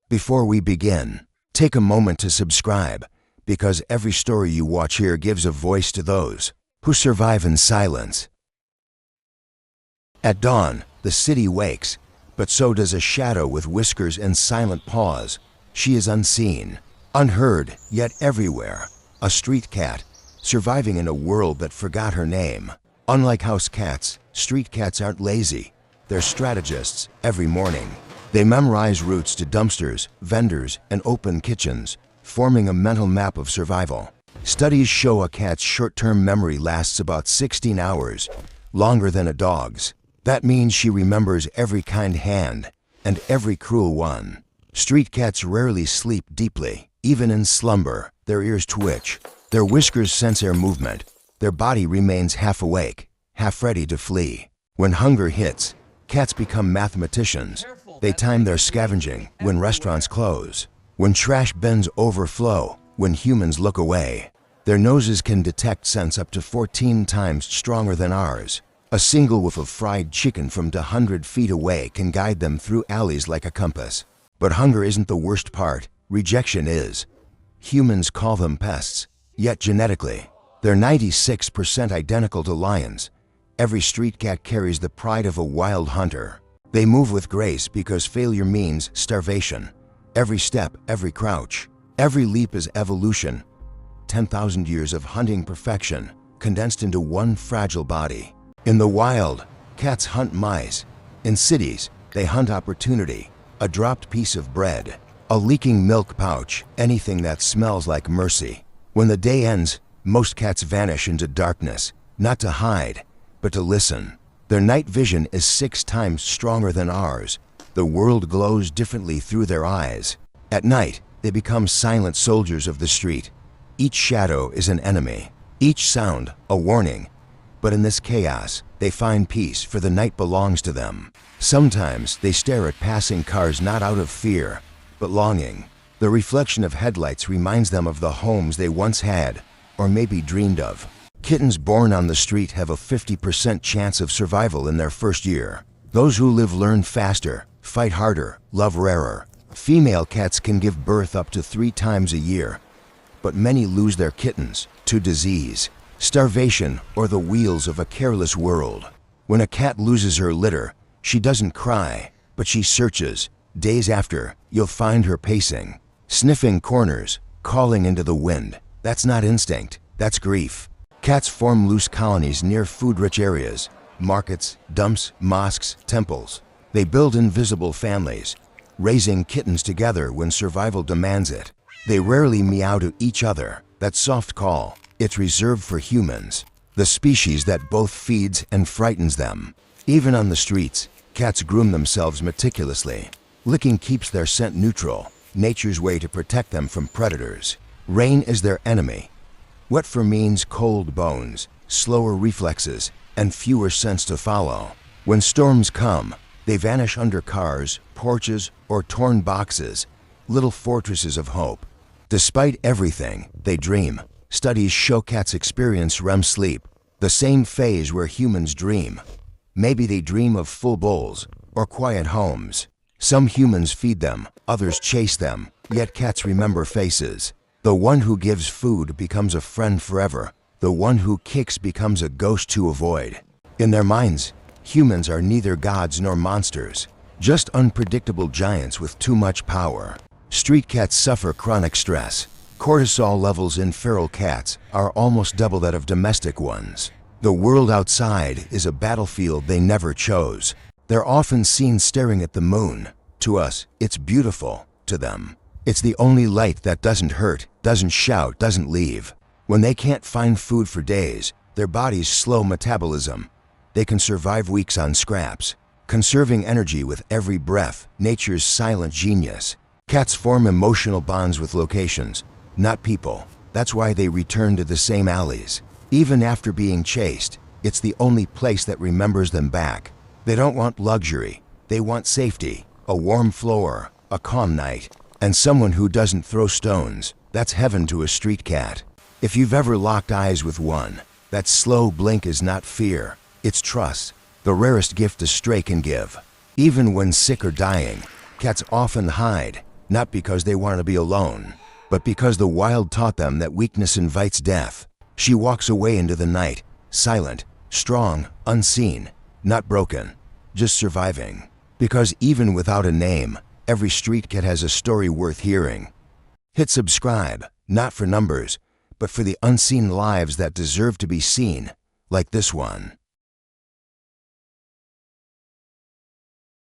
Before we begin, take a moment to subscribe, because every story you watch here gives a voice to those who survive in silence. At dawn, the city wakes, but so does a shadow with whiskers and silent paws. She is unseen, unheard, yet everywhere. A street cat, surviving in a world that forgot her name. Unlike house cats, street cats aren't lazy. They're strategists every morning. They memorize routes to dumpsters, vendors, and open kitchens, forming a mental map of survival. Studies show a cat's short-term memory lasts about 16 hours, longer than a dog's. That means she remembers every kind hand and every cruel one. Street cats rarely sleep deeply. Even in slumber, their ears twitch. Their whiskers sense air movement. Their body remains half awake, half ready to flee. When hunger hits, cats become mathematicians. They time their scavenging when restaurants close, when trash bins overflow, when humans look away. Their noses can detect scents up to 14 times stronger than ours. A single whiff of fried chicken from 100 feet away can guide them through alleys like a compass. But hunger isn't the worst part. Rejection is. Humans call them pests, yet genetically, they're 96% identical to lions. Every street cat carries the pride of a wild hunter. They move with grace because failure means starvation. Every step, every crouch, every leap is evolution. 10,000 years of hunting perfection condensed into one fragile body. In the wild, cats hunt mice. In cities, they hunt opportunity, a dropped piece of bread, a leaking milk pouch, anything that smells like mercy. When the day ends, most cats vanish into darkness, not to hide, but to listen. Their night vision is 6 times stronger than ours. The world glows differently through their eyes. At night, they become silent soldiers of the street. Each shadow is an enemy, each sound a warning. But in this chaos, they find peace, for the night belongs to them. Sometimes they stare at passing cars not out of fear, but longing. The reflection of headlights reminds them of the homes they once had, or maybe dreamed of. Kittens born on the street have a 50% chance of survival in their first year. Those who live learn faster, fight harder, love rarer. Female cats can give birth up to 3 times a year, but many lose their kittens to disease, starvation, or the wheels of a careless world. When a cat loses her litter, she doesn't cry, but she searches. Days after, you'll find her pacing, sniffing corners, calling into the wind. That's not instinct, that's grief. Cats form loose colonies near food-rich areas, markets, dumps, mosques, temples. They build invisible families, raising kittens together when survival demands it. They rarely meow to each other. That soft call, it's reserved for humans, the species that both feeds and frightens them. Even on the streets, cats groom themselves meticulously. Licking keeps their scent neutral, nature's way to protect them from predators. Rain is their enemy. Wet fur means cold bones, slower reflexes, and fewer scents to follow. When storms come, they vanish under cars, porches, or torn boxes, little fortresses of hope. Despite everything, they dream. Studies show cats experience REM sleep, the same phase where humans dream. Maybe they dream of full bowls or quiet homes. Some humans feed them, others chase them, yet cats remember faces. The one who gives food becomes a friend forever. The one who kicks becomes a ghost to avoid. In their minds, humans are neither gods nor monsters, just unpredictable giants with too much power. Street cats suffer chronic stress. Cortisol levels in feral cats are almost double that of domestic ones. The world outside is a battlefield they never chose. They're often seen staring at the moon. To us, it's beautiful. To them, it's the only light that doesn't hurt, doesn't shout, doesn't leave. When they can't find food for days, their bodies slow metabolism. They can survive weeks on scraps, conserving energy with every breath, nature's silent genius. Cats form emotional bonds with locations, not people. That's why they return to the same alleys. Even after being chased, it's the only place that remembers them back. They don't want luxury. They want safety, a warm floor, a calm night, and someone who doesn't throw stones. That's heaven to a street cat. If you've ever locked eyes with one, that slow blink is not fear, it's trust, the rarest gift a stray can give. Even when sick or dying, cats often hide, not because they want to be alone, but because the wild taught them that weakness invites death. She walks away into the night, silent, strong, unseen, not broken, just surviving. Because even without a name, every street cat has a story worth hearing. Hit subscribe, not for numbers, but for the unseen lives that deserve to be seen, like this one.